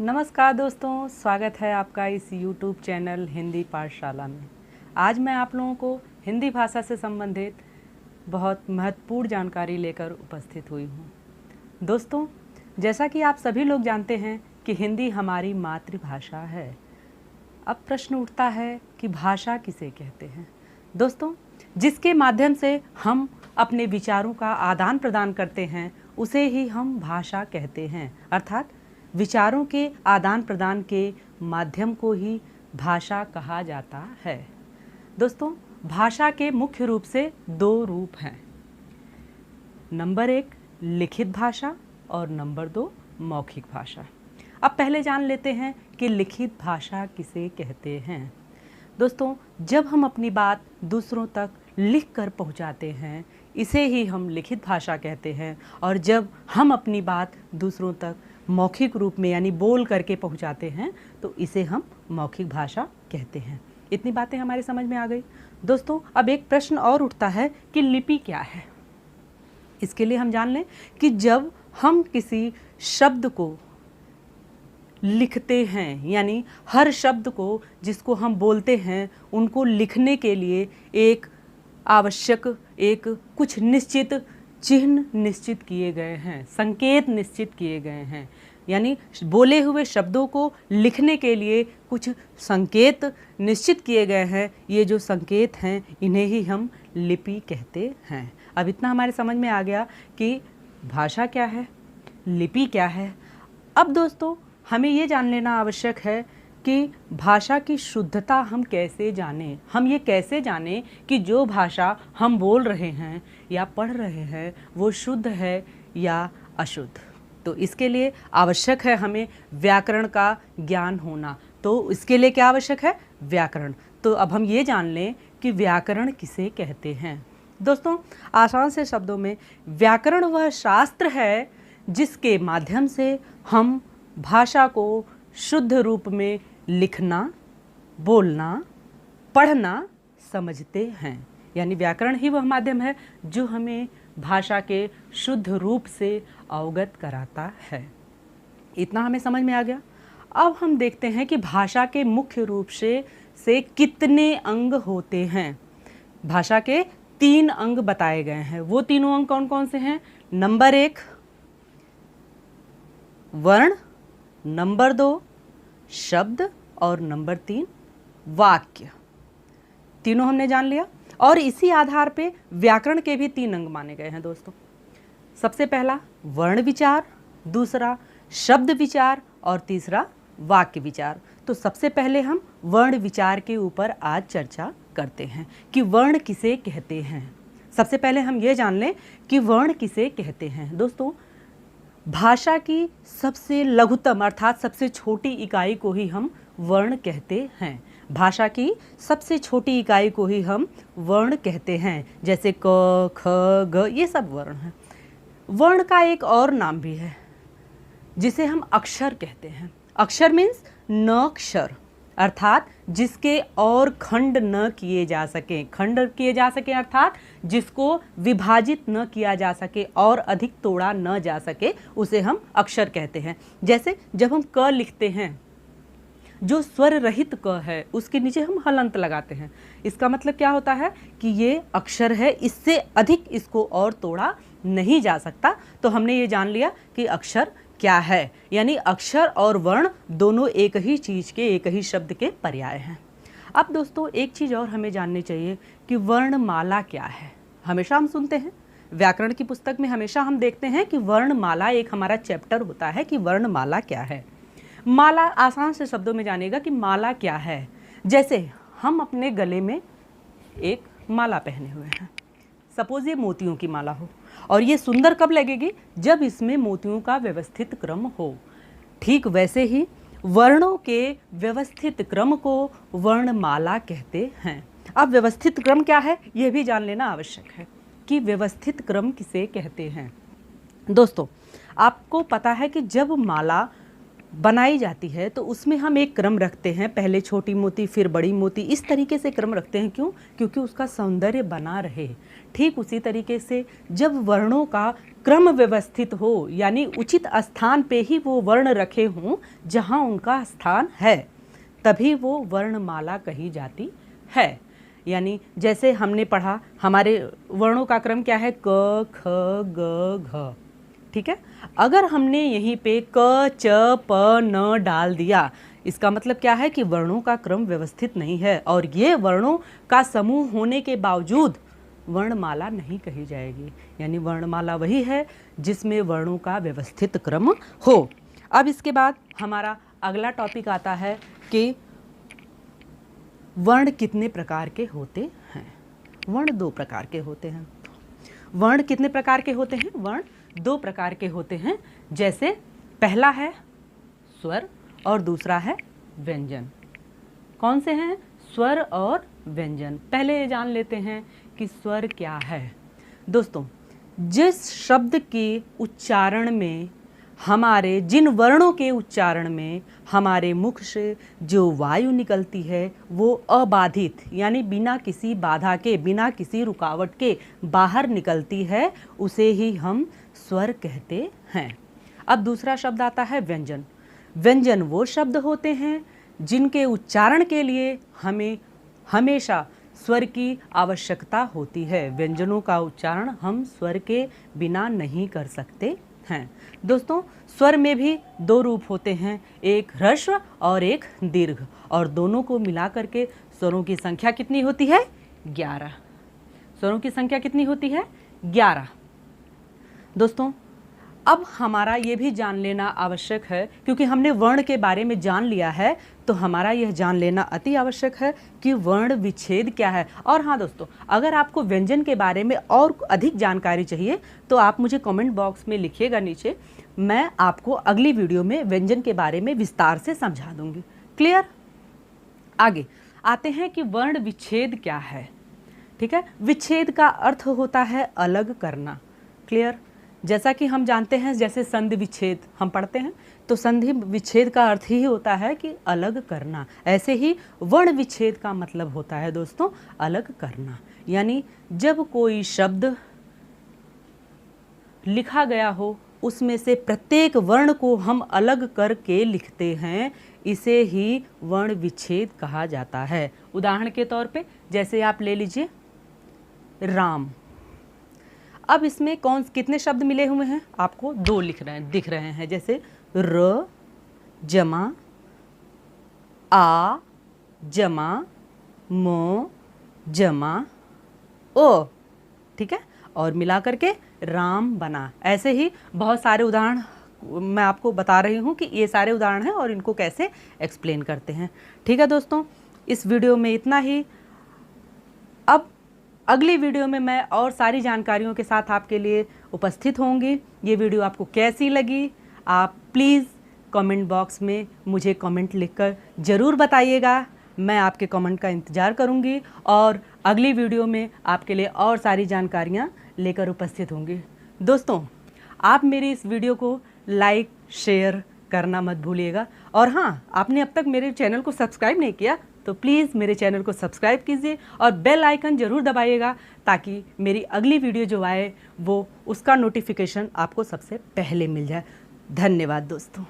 नमस्कार दोस्तों, स्वागत है आपका इस YouTube चैनल हिंदी पाठशाला में। आज मैं आप लोगों को हिंदी भाषा से संबंधित बहुत महत्वपूर्ण जानकारी लेकर उपस्थित हुई हूँ। दोस्तों, जैसा कि आप सभी लोग जानते हैं कि हिंदी हमारी मातृभाषा है। अब प्रश्न उठता है कि भाषा किसे कहते हैं। दोस्तों, जिसके माध्यम से हम अपने विचारों का आदान प्रदान करते हैं उसे ही हम भाषा कहते हैं। अर्थात विचारों के आदान प्रदान के माध्यम को ही भाषा कहा जाता है। दोस्तों, भाषा के मुख्य रूप से दो रूप हैं। नंबर 1 लिखित भाषा और नंबर 2 मौखिक भाषा। अब पहले जान लेते हैं कि लिखित भाषा किसे कहते हैं। दोस्तों, जब हम अपनी बात दूसरों तक लिख कर पहुँचाते हैं इसे ही हम लिखित भाषा कहते हैं, और जब हम अपनी बात दूसरों तक मौखिक रूप में यानी बोल करके पहुंचाते हैं तो इसे हम मौखिक भाषा कहते हैं। इतनी बातें हमारे समझ में आ गई। दोस्तों, अब एक प्रश्न और उठता है कि लिपि क्या है। इसके लिए हम जान लें कि जब हम किसी शब्द को लिखते हैं यानी हर शब्द को जिसको हम बोलते हैं उनको लिखने के लिए एक आवश्यक कुछ निश्चित चिन्ह निश्चित किए गए हैं, संकेत निश्चित किए गए हैं। यानी बोले हुए शब्दों को लिखने के लिए कुछ संकेत निश्चित किए गए हैं। ये जो संकेत हैं इन्हें ही हम लिपि कहते हैं। अब इतना हमारे समझ में आ गया कि भाषा क्या है, लिपि क्या है। अब दोस्तों, हमें ये जान लेना आवश्यक है कि भाषा की शुद्धता हम कैसे जानें। हम ये कैसे जानें कि जो भाषा हम बोल रहे हैं या पढ़ रहे हैं वो शुद्ध है या अशुद्ध। तो इसके लिए आवश्यक है हमें व्याकरण का ज्ञान होना। तो इसके लिए क्या आवश्यक है? व्याकरण। तो अब हम ये जान लें कि व्याकरण किसे कहते हैं। दोस्तों, आसान से शब्दों में व्याकरण वह शास्त्र है जिसके माध्यम से हम भाषा को शुद्ध रूप में लिखना, बोलना, पढ़ना समझते हैं। यानी व्याकरण ही वह माध्यम है जो हमें भाषा के शुद्ध रूप से अवगत कराता है। इतना हमें समझ में आ गया। अब हम देखते हैं कि भाषा के मुख्य रूप से कितने अंग होते हैं। भाषा के 3 अंग बताए गए हैं। वो तीनों अंग कौन कौन से हैं? नंबर 1 वर्ण, नंबर 2 शब्द और नंबर 3 वाक्य। तीनों हमने जान लिया और इसी आधार पे व्याकरण के भी 3 अंग माने गए हैं। दोस्तों, सबसे पहला वर्ण विचार, दूसरा शब्द विचार और तीसरा वाक्य विचार। तो सबसे पहले हम वर्ण विचार के ऊपर आज चर्चा करते हैं कि वर्ण किसे कहते हैं। सबसे पहले हम ये जान लें कि वर्ण किसे कहते हैं। दोस्तों, भाषा की सबसे लघुतम अर्थात सबसे छोटी इकाई को ही हम वर्ण कहते हैं। भाषा की सबसे छोटी इकाई को ही हम वर्ण कहते हैं। जैसे क, ख, ग ये सब वर्ण हैं। वर्ण का एक और नाम भी है जिसे हम अक्षर कहते हैं। अक्षर मीन्स न अक्षर, अर्थात जिसके और खंड न किए जा सके। खंड किए जा सके अर्थात जिसको विभाजित न किया जा सके और अधिक तोड़ा न जा सके उसे हम अक्षर कहते हैं। जैसे जब हम क लिखते हैं, जो स्वर रहित क है उसके नीचे हम हलंत लगाते हैं। इसका मतलब क्या होता है कि ये अक्षर है, इससे अधिक इसको और तोड़ा नहीं जा सकता। तो हमने ये जान लिया कि अक्षर क्या है। यानी अक्षर और वर्ण दोनों एक ही चीज़ के, एक ही शब्द के पर्याय हैं। अब दोस्तों, एक चीज़ और हमें जाननी चाहिए कि वर्णमाला क्या है। हमेशा हम सुनते हैं, व्याकरण की पुस्तक में हमेशा हम देखते हैं कि वर्णमाला एक हमारा चैप्टर होता है कि वर्णमाला क्या है। माला आसान से शब्दों में जानेगा कि माला क्या है। जैसे हम अपने गले में एक माला पहने हुए हैं, सपोज ये मोतियों की माला हो, और ये सुंदर कब लगेगी? जब इसमें मोतियों का व्यवस्थित क्रम हो। ठीक वैसे ही वर्णों के व्यवस्थित क्रम को वर्णमाला कहते हैं। अब व्यवस्थित क्रम क्या है यह भी जान लेना आवश्यक है कि व्यवस्थित क्रम किसे कहते हैं। दोस्तों, आपको पता है कि जब माला बनाई जाती है तो उसमें हम एक क्रम रखते हैं, पहले छोटी मोती फिर बड़ी मोती, इस तरीके से क्रम रखते हैं। क्यों? क्योंकि उसका सौंदर्य बना रहे। ठीक उसी तरीके से जब वर्णों का क्रम व्यवस्थित हो, यानी उचित स्थान पे ही वो वर्ण रखे हों जहाँ उनका स्थान है, तभी वो वर्णमाला कही जाती है। यानी जैसे हमने पढ़ा, हमारे वर्णों का क्रम क्या है? क, ख, ग, घ। ठीक है। अगर हमने यहीं पे क, च, प, न डाल दिया, इसका मतलब क्या है कि वर्णों का क्रम व्यवस्थित नहीं है, और ये वर्णों का समूह होने के बावजूद वर्णमाला नहीं कही जाएगी। यानी वर्णमाला वही है जिसमें वर्णों का व्यवस्थित क्रम हो। अब इसके बाद हमारा अगला टॉपिक आता है कि वर्ण कितने प्रकार के होते हैं। वर्ण 2 प्रकार के होते हैं। वर्ण कितने प्रकार के होते हैं? वर्ण 2 प्रकार के होते हैं। जैसे पहला है स्वर और दूसरा है व्यंजन। कौन से हैं? स्वर और व्यंजन। पहले ये जान लेते हैं कि स्वर क्या है। दोस्तों, जिस शब्द के उच्चारण में हमारे, जिन वर्णों के उच्चारण में हमारे मुख से जो वायु निकलती है वो अबाधित, यानी बिना किसी बाधा के, बिना किसी रुकावट के बाहर निकलती है, उसे ही हम स्वर कहते हैं। अब दूसरा शब्द आता है व्यंजन। व्यंजन वो शब्द होते हैं जिनके उच्चारण के लिए हमें हमेशा स्वर की आवश्यकता होती है। व्यंजनों का उच्चारण हम स्वर के बिना नहीं कर सकते हैं। दोस्तों, स्वर में भी 2 रूप होते हैं, एक ह्रस्व और एक दीर्घ, और दोनों को मिला करके स्वरों की संख्या कितनी होती है? 11। स्वरों की संख्या कितनी होती है? 11। दोस्तों, अब हमारा ये भी जान लेना आवश्यक है, क्योंकि हमने वर्ण के बारे में जान लिया है, तो हमारा यह जान लेना अति आवश्यक है कि वर्ण विच्छेद क्या है। और हाँ दोस्तों, अगर आपको व्यंजन के बारे में और अधिक जानकारी चाहिए तो आप मुझे कमेंट बॉक्स में लिखिएगा नीचे, मैं आपको अगली वीडियो में व्यंजन के बारे में विस्तार से समझा दूंगी। क्लियर? आगे आते हैं कि वर्ण विच्छेद क्या है। ठीक है। विच्छेद का अर्थ होता है अलग करना। क्लियर? जैसा कि हम जानते हैं, जैसे संधि विच्छेद हम पढ़ते हैं, तो संधि विच्छेद का अर्थ ही होता है कि अलग करना। ऐसे ही वर्ण विच्छेद का मतलब होता है दोस्तों अलग करना। यानी जब कोई शब्द लिखा गया हो, उसमें से प्रत्येक वर्ण को हम अलग करके लिखते हैं, इसे ही वर्ण विच्छेद कहा जाता है। उदाहरण के तौर पे जैसे आप ले लीजिए राम। अब इसमें कितने शब्द मिले हुए हैं? आपको 2 दिख रहे हैं। जैसे र जमा आ जमा म जमा ओ। ठीक है। और मिला करके राम बना। ऐसे ही बहुत सारे उदाहरण मैं आपको बता रही हूँ कि ये सारे उदाहरण हैं और इनको कैसे एक्सप्लेन करते हैं। ठीक है दोस्तों, इस वीडियो में इतना ही। अब अगली वीडियो में मैं और सारी जानकारियों के साथ आपके लिए उपस्थित होंगी। ये वीडियो आपको कैसी लगी, आप प्लीज़ कमेंट बॉक्स में मुझे कमेंट लिखकर ज़रूर बताइएगा। मैं आपके कमेंट का इंतज़ार करूंगी और अगली वीडियो में आपके लिए और सारी जानकारियां लेकर उपस्थित होंगी। दोस्तों, आप मेरी इस वीडियो को लाइक शेयर करना मत भूलिएगा। और हाँ, आपने अब तक मेरे चैनल को सब्सक्राइब नहीं किया तो प्लीज़ मेरे चैनल को सब्सक्राइब कीजिए और बेल आइकन ज़रूर दबाइएगा, ताकि मेरी अगली वीडियो जो आए वो उसका नोटिफिकेशन आपको सबसे पहले मिल जाए। धन्यवाद दोस्तों।